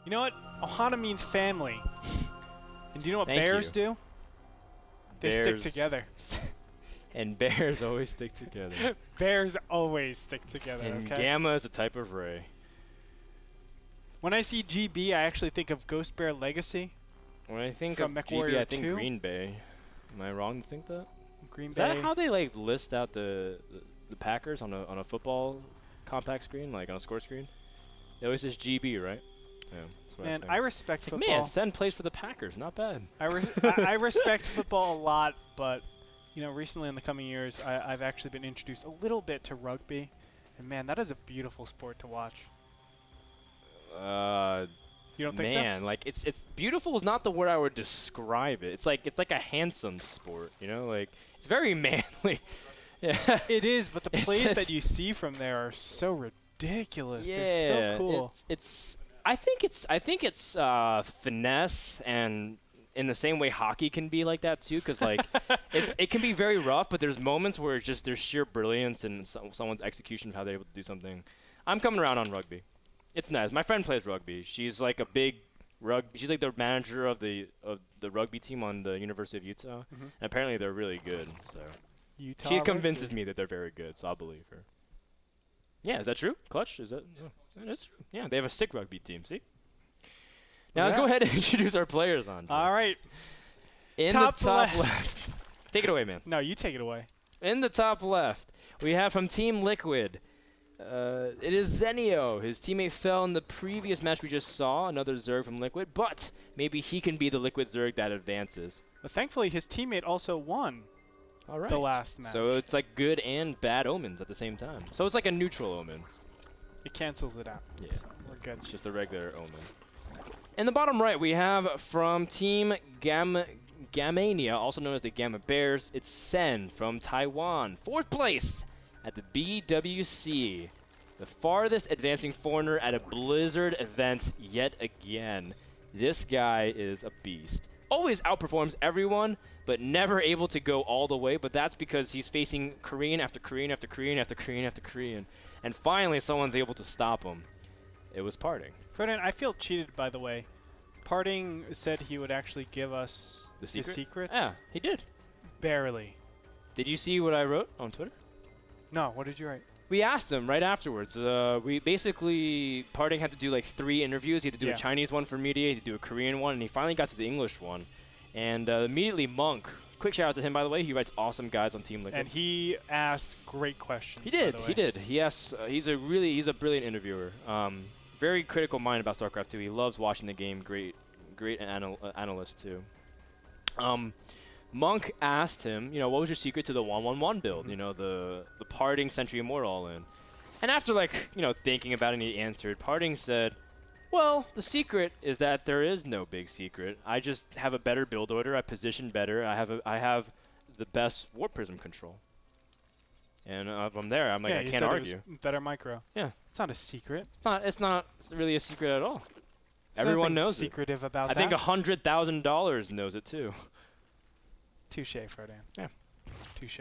You know what? Ohana means family. And do you know what Thank bears you. do? They stick together. And bears always stick together. Bears always stick together, And okay? gamma is a type of ray. When I see GB, I actually think of Ghost Bear Legacy. When I think From of GB, MechWarrior I think 2? Green Bay. Am I wrong to think that? Green Is Bay. that how they like list out the Packers on a football compact screen, like on a score screen? It always says GB, right? Yeah. That's what Man, think. I respect football. Man, Sen plays for the Packers. Not bad. I respect football a lot, but you know, recently in the coming years, I've actually been introduced a little bit to rugby, and man, that is a beautiful sport to watch. You don't think so? Man, like it's beautiful is not the word I would describe it. It's like a handsome sport, you know, like it's very manly. Yeah. It is, but the It's plays just- that you see from there are so ridiculous. Yeah, They're so cool. I think it's finesse, and in the same way hockey can be like that too, because like it can be very rough, but there's moments where it's just there's sheer brilliance in someone's execution of how they're able to do something. I'm coming around on rugby. It's nice. My friend plays rugby. She's like a big she's like the manager of the rugby team on the University of Utah, and apparently they're really good. So Utah she rugby? convinces me that they're very good, so I'll believe her. Yeah, is that true? Clutch? Is that? Yeah, that is true. Yeah, they have a sick rugby team. See. Now let's go ahead and introduce our players on. All right. In Top the top left. left. Take it away, man. No, you take it away. In the top left, we have from Team Liquid. It is Zenio. His teammate fell in the previous match we just saw, another Zerg from Liquid, but maybe he can be the Liquid Zerg that advances. But thankfully, his teammate also won All right. the last match. So it's like good and bad omens at the same time. So it's like a neutral omen. It cancels it out. Yeah. So we're good. It's just a regular omen. In the bottom right, we have from Team Gamania, also known as the Gamma Bears, it's Sen from Taiwan. 4th place at the BWC. The farthest advancing foreigner at a Blizzard event yet again. This guy is a beast. Always outperforms everyone, but never able to go all the way. But that's because he's facing Korean after Korean after Korean after Korean after Korean. And finally, someone's able to stop him. It was Parting. Ferdinand, I feel cheated, by the way. Parting said he would actually give us The his secret? secrets. Yeah, he did. Barely. Did you see what I wrote on Twitter? No, what did you write? We asked him right afterwards. We basically, Parting had to do like 3 interviews. He had to do Yeah. a Chinese one for media, he had to do a Korean one, and he finally got to the English one. And immediately Monk, quick shout out to him, by the way. He writes awesome guides on Team Liquid. And he asked great questions. He by did. the He way. did. He asks. He's a brilliant interviewer. Very critical mind about Starcraft 2. He loves watching the game. Great analyst too. Monk asked him, you know, what was your secret to the 1-1-1 build? You know, the Parting Sentry Immortal all in. And after like, you know, thinking about it, and he answered. Parting said, well, the secret is that there is no big secret. I just have a better build order. I position better. I have the best Warp Prism control. And from there, I'm like, Yeah, I you can't said argue. It was better micro. Yeah. It's not a secret. It's not really a secret at all. There's Everyone nothing knows it. secretive about I that. think $100,000 knows it too. Touche, Ferdinand. Yeah. Touche.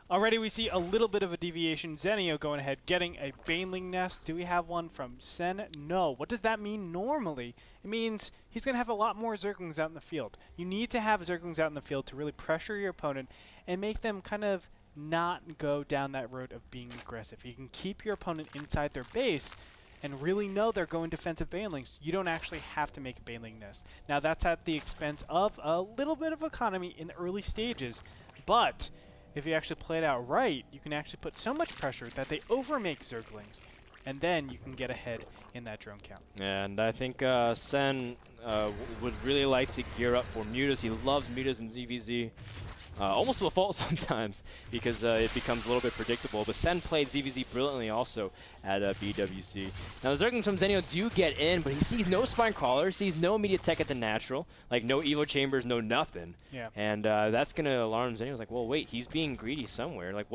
Already we see a little bit of a deviation. Zenio going ahead, getting a Baneling Nest. Do we have one from Sen? No. What does that mean normally? It means he's going to have a lot more Zerglings out in the field. You need to have Zerglings out in the field to really pressure your opponent and make them kind of not go down that road of being aggressive. You can keep your opponent inside their base and really know they're going defensive Banelings. You don't actually have to make a Baneling Nest. Now that's at the expense of a little bit of economy in the early stages, but if you actually play it out right, you can actually put so much pressure that they overmake Zerglings, and then you can get ahead in that drone count. And I think Sen would really like to gear up for Mutas. He loves Mutas in ZVZ. Almost to a fault sometimes because it becomes a little bit predictable. But Sen played ZVZ brilliantly also at BWC. Now the Zerglings from Zenio do get in, but he sees no Spine Crawler, sees no immediate tech at the natural, like no Evo Chambers, no nothing. Yeah. And that's going to alarm Zenio. He's like, well, wait, he's being greedy somewhere. Like,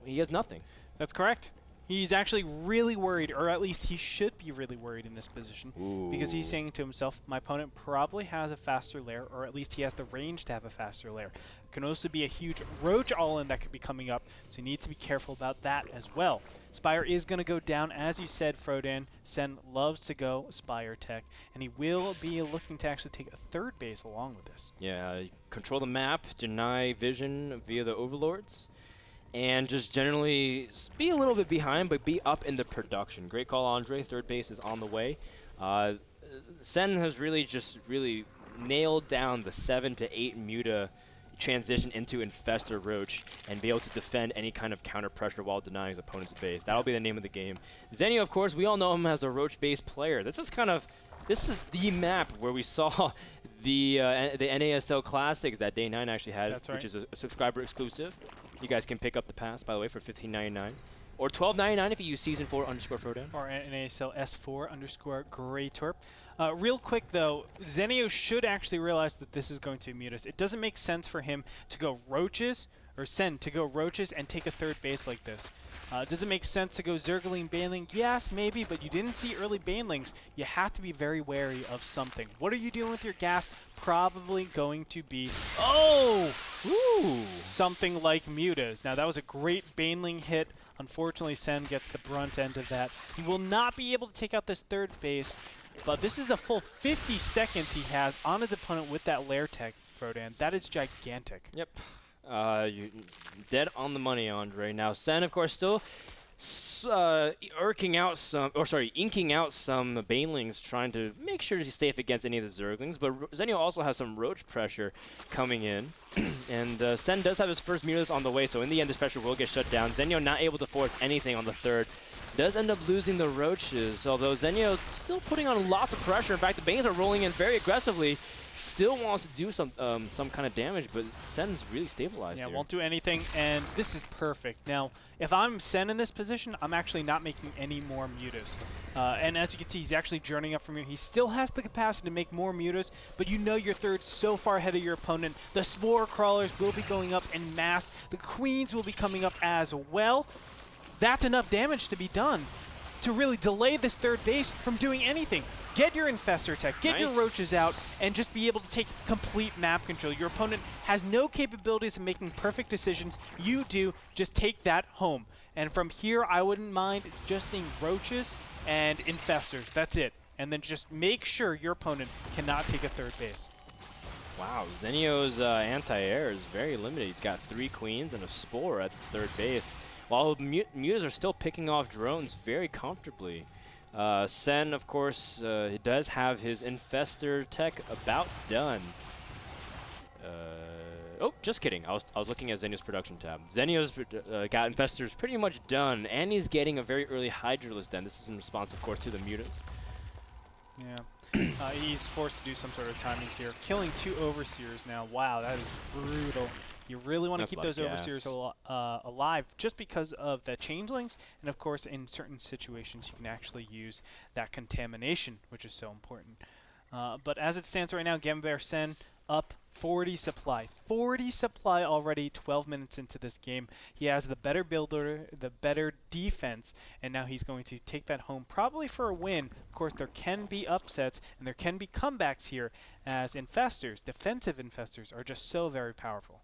he has nothing. That's correct. He's actually really worried, or at least he should be really worried in this position, because he's saying to himself, my opponent probably has a faster lair, or at least he has the range to have a faster lair. It can also be a huge Roach all-in that could be coming up, so you need to be careful about that as well. Spire is going to go down, as you said, Frodan. Sen loves to go Spire Tech, and he will be looking to actually take a third base along with this. Yeah, control the map, deny vision via the overlords, and just generally be a little bit behind, but be up in the production. Great call, Andre. Third base is on the way. Sen has really nailed down the 7 to 8 Muta transition into Infestor Roach and be able to defend any kind of counter pressure while denying his opponent's base. That'll be the name of the game. Zenio, of course, we all know him as a Roach-based player. This is the map where we saw the NASL Classics that Day 9 actually had, which is a subscriber exclusive. You guys can pick up the pass, by the way, for $15.99. Or $12.99 if you use Season4_Frodan. Or NASL S4_GreyTorp. Real quick, though, Zenio should actually realize that this is going to mute us. It doesn't make sense for him to go Roaches, or Sen to go Roaches and take a third base like this. Does it make sense to go Zergling, Baneling? Yes, maybe, but you didn't see early Banelings. You have to be very wary of something. What are you doing with your gas? Probably going to be, something like Mutas. Now, that was a great Baneling hit. Unfortunately, Sen gets the brunt end of that. He will not be able to take out this third base, but this is a full 50 seconds he has on his opponent with that Lair Tech, Frodan. That is gigantic. Yep. You're dead on the money, Andre. Now, Sen, of course, still inking out some Banelings, trying to make sure he's safe against any of the Zerglings, but Zenio also has some Roach pressure coming in, and Sen does have his first Mutas on the way, so in the end, this pressure will get shut down. Zenio not able to force anything on the third. Does end up losing the Roaches, although Zenio still putting on lots of pressure. In fact, the Banes are rolling in very aggressively. Still wants to do some kind of damage, but Sen's really stabilized here. Won't do anything, and this is perfect. Now, if I'm Sen in this position, I'm actually not making any more Mutas. And as you can see, he's actually journeying up from here. He still has the capacity to make more Mutas, but you know your third's so far ahead of your opponent. The Spore Crawlers will be going up en masse. The Queens will be coming up as well. That's enough damage to be done to really delay this third base from doing anything. Get your Infestor Tech, get your Roaches out, and just be able to take complete map control. Your opponent has no capabilities of making perfect decisions. You do. Just take that home. And from here, I wouldn't mind just seeing Roaches and Infestors. That's it. And then just make sure your opponent cannot take a third base. Wow, Zenio's anti-air is very limited. He's got 3 Queens and a Spore at the third base, while Mutas are still picking off drones very comfortably. Sen, of course, he does have his Infestor Tech about done. Oh, just kidding. I was looking at Zenio's production tab. Zenio's got Infestors pretty much done, and he's getting a very early Hydralisk den. This is in response, of course, to the Mutas. Yeah. He's forced to do some sort of timing here. Killing 2 Overseers now. Wow, that is brutal. You really want to keep those Overseers alive just because of the Changelings, and of course in certain situations you can actually use that contamination, which is so important. But as it stands right now, Gambear Sen up 40 supply. 40 supply already 12 minutes into this game. He has the better builder, the better defense, and now he's going to take that home probably for a win. Of course, there can be upsets and there can be comebacks here as Infestors, defensive Infestors, are just so very powerful.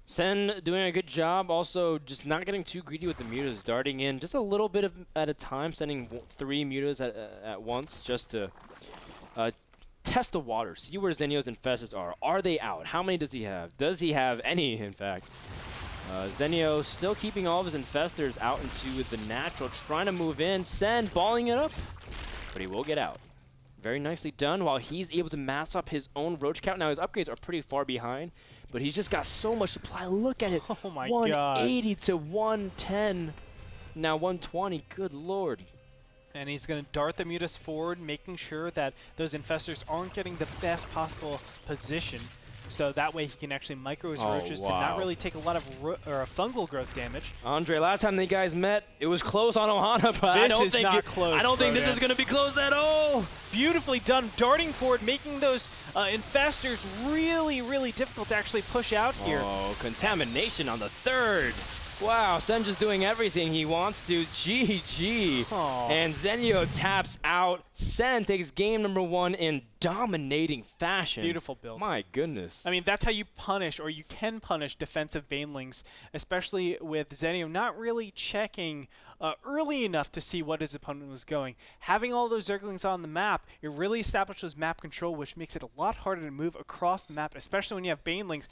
Sen doing a good job, also just not getting too greedy with the Mutas, darting in just a little bit at a time, sending 3 Mutas at once just to test the water, see where Zenio's Infestors are. Are they out? How many does he have? Does he have any, in fact? Zenio still keeping all of his Infestors out into the natural, trying to move in. Sen balling it up, but he will get out. Very nicely done while he's able to mass up his own Roach count. Now his upgrades are pretty far behind, but he's just got so much supply. Look at it. Oh my 180 God. to 110. Now 120. Good Lord. And he's going to dart the Mutas forward, making sure that those Infestors aren't getting the best possible position. So that way he can actually micro his Roaches to not really take a lot of fungal growth damage. Andre, last time the guys met, it was close on Ohana, but I don't think this is going to be close at all. Beautifully done, darting forward, making those Infestors really, really difficult to actually push out here. Oh, contamination on the third. Wow, Sen just doing everything he wants to. GG. Aw. And Zenio taps out. Sen takes game number 1 in dominating fashion. Beautiful build. My goodness. I mean, that's how you punish, or you can punish, defensive banelings, especially with Zenio not really checking early enough to see what his opponent was going. Having all those Zerglings on the map, it really establishes map control, which makes it a lot harder to move across the map, especially when you have banelings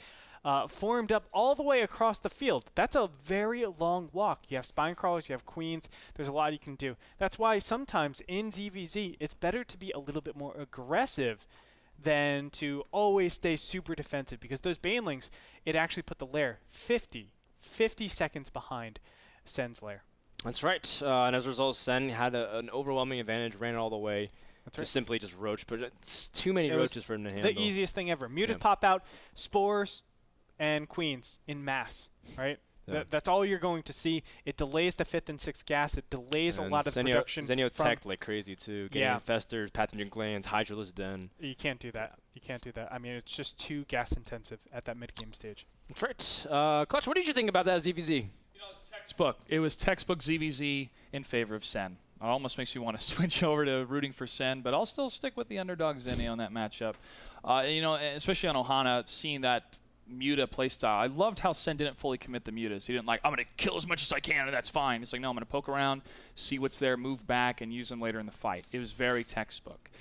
formed up all the way across the field. That's a very long walk. You have spine crawlers, you have queens, there's a lot you can do. That's why sometimes in ZVZ, it's better to be a little bit more aggressive than to always stay super defensive, because those banelings, it actually put the lair 50 seconds behind Sen's lair. That's right. And as a result, Sen had an overwhelming advantage, ran it all the way. That's Just right. simply just roach, but it's too many It was roaches for him to handle. The easiest thing ever. Mutas Yeah. pop out, spores, and queens in mass, right? Yeah. That's all you're going to see. It delays the 5th and 6th gas. It delays a And lot of production. Zenio from teched like crazy too. Getting Yeah. infestors, pathogen glands, hydroless den. You can't do that. You can't do that. I mean, it's just too gas intensive at that mid game stage. That's right. Clutch, what did you think about that ZVZ? You know, it's textbook. It was textbook ZVZ in favor of Sen. It almost makes you want to switch over to rooting for Sen, but I'll still stick with the underdog Zenio in that matchup. You know, especially on Ohana, seeing that Muta playstyle. I loved how Sen didn't fully commit the Mutas. He didn't like, I'm going to kill as much as I can, and that's fine. It's like, no, I'm going to poke around, see what's there, move back, and use them later in the fight. It was very textbook.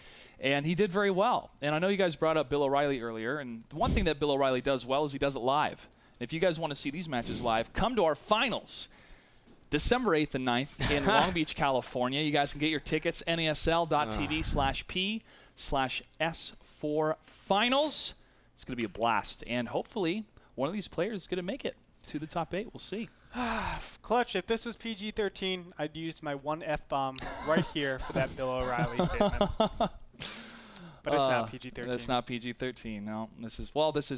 And he did very well. And I know you guys brought up Bill O'Reilly earlier, and the one thing that Bill O'Reilly does well is he does it live. And if you guys want to see these matches live, come to our finals. December 8th and 9th in Long Beach, California. You guys can get your tickets, nasl.tv/p/S4 finals. It's going to be a blast. And hopefully, one of these players is going to make it to the top 8. We'll see. Clutch, if this was PG-13, I'd use my one F-bomb right here for that Bill O'Reilly statement. But it's not PG-13. That's not PG-13. No, this is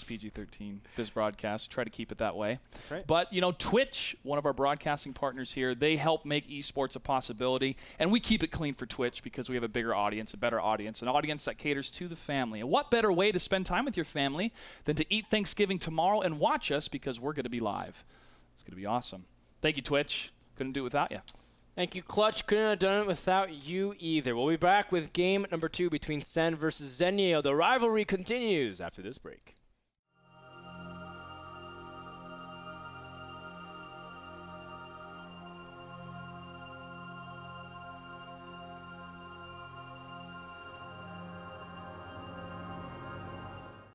PG-13. This broadcast, try to keep it that way. That's right. But you know, Twitch, one of our broadcasting partners here, they help make esports a possibility, and we keep it clean for Twitch because we have a bigger audience, a better audience, an audience that caters to the family. And what better way to spend time with your family than to eat Thanksgiving tomorrow and watch us, because we're going to be live. It's going to be awesome. Thank you, Twitch. Couldn't do it without you. Thank you, Clutch. Couldn't have done it without you either. We'll be back with game number 2 between Sen versus Zenio. The rivalry continues after this break.